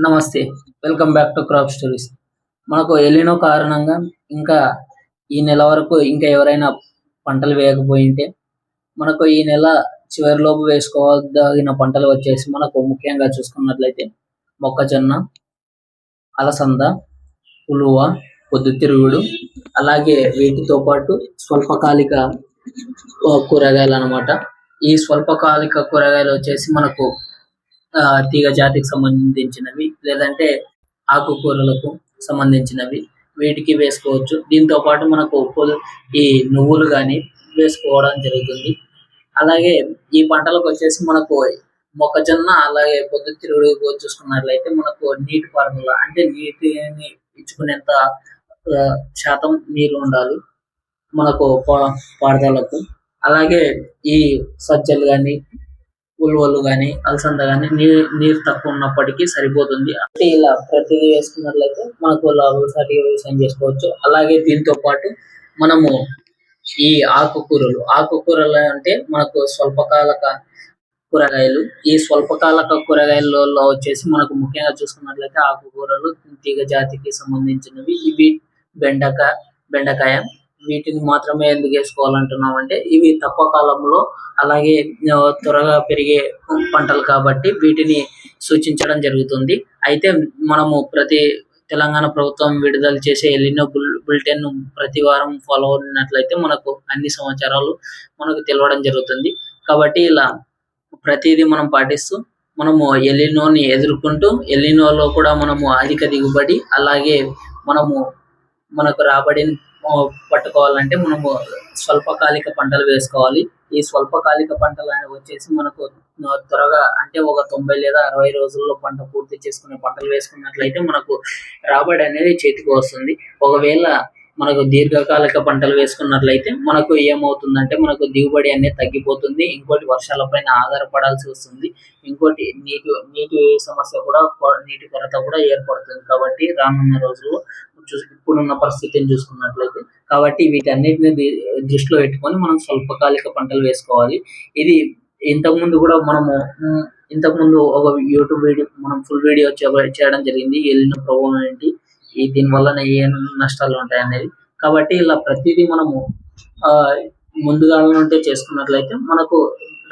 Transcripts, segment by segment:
నమస్తే. Welcome back to crop stories. మనకు ఎలినో కారణంగా ఇంకా ఈ నెల వరకు ఇంకా ఎవరైనా పంటలు వేయకపోయుంటే, మనకు ఈ నెల చివరిలోపు వేసుకోదగిన పంటలు వచ్చేసి మనకు ముఖ్యంగా చూసుకున్నట్లయితే మొక్కజొన్న, అలసంద, ఉలువ, పొద్దుతిరుగుడు, అలాగే వీటితో పాటు స్వల్పకాలిక కూరగాయలనమాట. ఈ స్వల్పకాలిక కూరగాయలు వచ్చేసి మనకు తీగ జాతికి సంబంధించినవి, లేదంటే ఆకుకూరలకు సంబంధించినవి వీటికి వేసుకోవచ్చు. దీంతో పాటు మనకు ఈ నువ్వులు గాని వేసుకోవడం జరుగుతుంది. అలాగే ఈ పంటలకు వచ్చేసి మనకు మొక్కజొన్న, అలాగే పొద్దుతిరుగుడు చూసుకున్నట్లయితే మనకు నీటి పారుదల అంటే నీటిని ఇచ్చుకునేంత శాతం నీరు ఉండాలి మనకు పారుదలకు. అలాగే ఈ సజ్జలు గాని, ఉలువలు గాని, అలసంద గాని నీరు తక్కువ ఉన్నప్పటికీ సరిపోతుంది. అంటే ఇలా ప్రతిదీ వేసుకున్నట్లయితే మనకు లాభసాటిగా వ్యవసాయం చేసుకోవచ్చు. అలాగే దీంతో పాటు మనము ఈ ఆకుకూరలు అంటే మనకు స్వల్పకాలిక కూరగాయలు. ఈ స్వల్పకాలిక కూరగాయలలో వచ్చేసి మనకు ముఖ్యంగా చూసుకున్నట్లయితే ఆకుకూరలు తీగ జాతికి సంబంధించినవి. ఇవి బెండకాయ వీటిని మాత్రమే ఎందుకు వేసుకోవాలంటున్నామంటే ఇవి తక్కువ కాలంలో అలాగే త్వరగా పెరిగే పంటలు కాబట్టి వీటిని సూచించడం జరుగుతుంది. అయితే మనము తెలంగాణ ప్రభుత్వం విడుదల చేసే ఎలినో బులెటిన్ ప్రతి వారం ఫాలో అవుతున్నట్లయితే మనకు అన్ని సమాచారాలు మనకు తెలవడం జరుగుతుంది. కాబట్టి ఇలా ప్రతిదీ మనం పాటిస్తూ మనము ఎలినోని ఎదుర్కొంటూ ఎలినోలో కూడా మనము అధిక దిగుబడి అలాగే మనకు రాబడిని పట్టుకోవాలంటే మనము స్వల్పకాలిక పంటలు వేసుకోవాలి. ఈ స్వల్పకాలిక పంటలు వచ్చేసి మనకు త్వరగా అంటే ఒక 90 లేదా 60 రోజుల్లో పంట పూర్తి చేసుకునే పంటలు వేసుకున్నట్లయితే మనకు రాబడి అనేది చేతికి వస్తుంది. ఒకవేళ మనకు దీర్ఘకాలిక పంటలు వేసుకున్నట్లయితే మనకు ఏమవుతుందంటే మనకు దిగుబడి అనేది తగ్గిపోతుంది. ఇంకోటి వర్షాల పైన ఆధారపడాల్సి వస్తుంది. ఇంకోటి నీటి సమస్య కూడా, నీటి కొరత కూడా ఏర్పడుతుంది. కాబట్టి రానున్న రోజుల్లో ఇప్పుడున్న పరిస్థితిని చూసుకున్నట్లయితే కాబట్టి వీటన్నిటిని దృష్టిలో పెట్టుకొని మనం స్వల్పకాలిక పంటలు వేసుకోవాలి. ఇది ఇంతకుముందు కూడా ఇంతకుముందు ఒక యూట్యూబ్ వీడియో మనం ఫుల్ వీడియో చేయడం జరిగింది. ఎలినో ప్రభావం ఏంటి, దీని వలన ఏ నష్టాలు ఉంటాయి అనేది. కాబట్టి ఇలా ప్రతిదీ మనము ముందుగా నుండి చేసుకున్నట్లయితే మనకు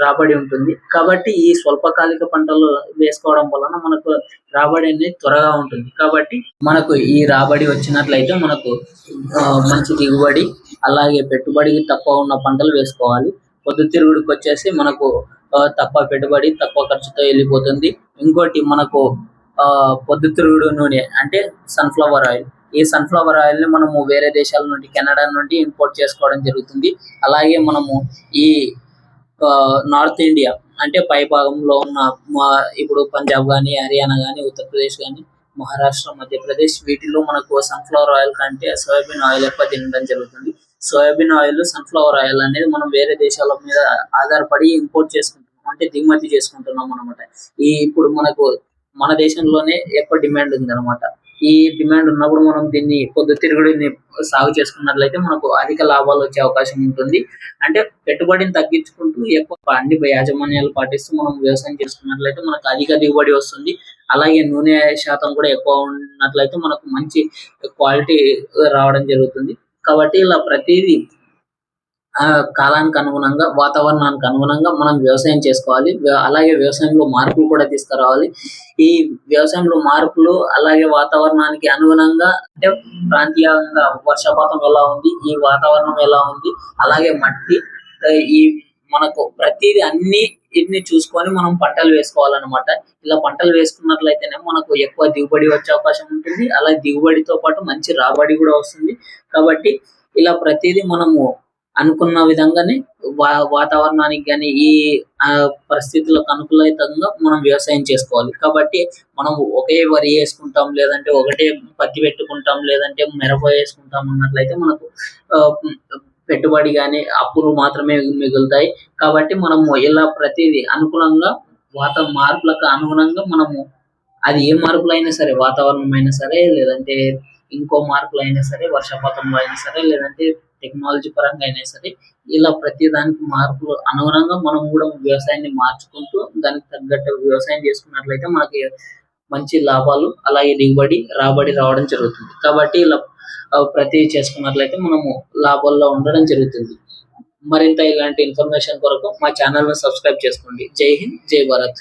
రాబడి ఉంటుంది. కాబట్టి ఈ స్వల్పకాలిక పంటలు వేసుకోవడం వలన మనకు రాబడి అనేది త్వరగా ఉంటుంది. కాబట్టి మనకు ఈ రాబడి వచ్చినట్లయితే మనకు మంచి దిగుబడి అలాగే పెట్టుబడి తక్కువ ఉన్న పంటలు వేసుకోవాలి. పొద్దుతిరుగుడికి వచ్చేసి మనకు తక్కువ పెట్టుబడి తక్కువ ఖర్చుతో వెళ్ళిపోతుంది. ఇంకోటి మనకు పొద్దుతిరుగుడు నూనె అంటే సన్ఫ్లవర్ ఆయిల్. ఈ సన్ఫ్లవర్ ఆయిల్ ని మనము వేరే దేశాల నుండి, కెనడా నుండి ఇంపోర్ట్ చేసుకోవడం జరుగుతుంది. అలాగే మనము ఈ నార్త్ ఇండియా అంటే పై భాగంలో ఉన్న ఇప్పుడు పంజాబ్ గాని, హర్యానా గాని, ఉత్తరప్రదేశ్ గాని, మహారాష్ట్ర, మధ్యప్రదేశ్ వీటిలో మనకు సన్ఫ్లవర్ ఆయిల్ కంటే సోయాబీన్ ఆయిల్ ఎక్కువ తినడం జరుగుతుంది. సోయాబీన్ ఆయిల్, సన్ఫ్లవర్ ఆయిల్ అనేది మనం వేరే దేశాల మీద ఆధారపడి ఇంపోర్ట్ చేసుకుంటున్నాం అంటే దిగుమతి చేసుకుంటున్నాం అనమాట. ఇప్పుడు మన దేశంలోనే ఎక్కువ డిమాండ్ ఉంది అనమాట. ఈ డిమాండ్ ఉన్నప్పుడు మనం దీన్ని పొద్దుతిరుగుడిని సాగు చేసుకున్నట్లయితే మనకు అధిక లాభాలు వచ్చే అవకాశం ఉంటుంది. అంటే పెట్టుబడిని తగ్గించుకుంటూ ఎక్కువ అన్ని యాజమాన్యాలు పాటిస్తూ మనం వ్యవసాయం చేసుకున్నట్లయితే మనకు అధిక దిగుబడి వస్తుంది. అలాగే నూనె శాతం కూడా ఎక్కువ ఉన్నట్లయితే మనకు మంచి క్వాలిటీ రావడం జరుగుతుంది. కాబట్టి ఇలా ప్రతిదీ కాలానికి అనుగుణంగా, వాతావరణానికి అనుగుణంగా మనం వ్యవసాయం చేసుకోవాలి. అలాగే వ్యవసాయంలో మార్పులు కూడా తీసుకురావాలి. ఈ వ్యవసాయంలో మార్పులు అలాగే వాతావరణానికి అనుగుణంగా అంటే ప్రాంతీయంగా వర్షపాతం ఎలా ఉంది, ఈ వాతావరణం ఎలా ఉంది, అలాగే మట్టి ఈ మనకు ప్రతిదీ వీటిని చూసుకొని మనం పంటలు వేసుకోవాలన్నమాట. ఇలా పంటలు వేసుకున్నట్లయితేనే మనకు ఎక్కువ దిగుబడి వచ్చే అవకాశం ఉంటుంది. అలాగే దిగుబడితో పాటు మంచి రాబడి కూడా వస్తుంది. కాబట్టి ఇలా ప్రతిదీ మనము అనుకున్న విధంగానే వాతావరణానికి కానీ ఈ పరిస్థితులకు అనుకూలంగా మనం వ్యవసాయం చేసుకోవాలి. కాబట్టి మనం ఒకే వరి వేసుకుంటాం, లేదంటే ఒకటే పత్తి పెట్టుకుంటాం, లేదంటే మిరప వేసుకుంటాం అన్నట్లయితే మనకు పెట్టుబడి కానీ అప్పులు మాత్రమే మిగులుతాయి. కాబట్టి మనము ఇలా ప్రతిదీ అనుకూలంగా మార్పులకు అనుగుణంగా మనము అది ఏ మార్పులు అయినా సరే, వాతావరణం అయినా సరే, లేదంటే ఇంకో మార్పులు అయినా సరే, వర్షపాతంలో అయినా సరే, లేదంటే టెక్నాలజీ పరంగా అయినా సరే, ఇలా ప్రతి దానికి మార్పులు అనుగుణంగా మనం కూడా వ్యవసాయాన్ని మార్చుకుంటూ దానికి తగ్గట్టు వ్యవసాయం చేసుకున్నట్లయితే మనకి మంచి లాభాలు అలాగే దిగుబడి రాబడి రావడం జరుగుతుంది. కాబట్టి ఇలా ప్రతి చేసుకున్నట్లయితే మనము లాభాల్లో ఉండడం జరుగుతుంది. మరింత ఇలాంటి ఇన్ఫర్మేషన్ కొరకు మా ఛానల్ ను సబ్స్క్రైబ్ చేసుకోండి. జై హింద్, జై భారత్.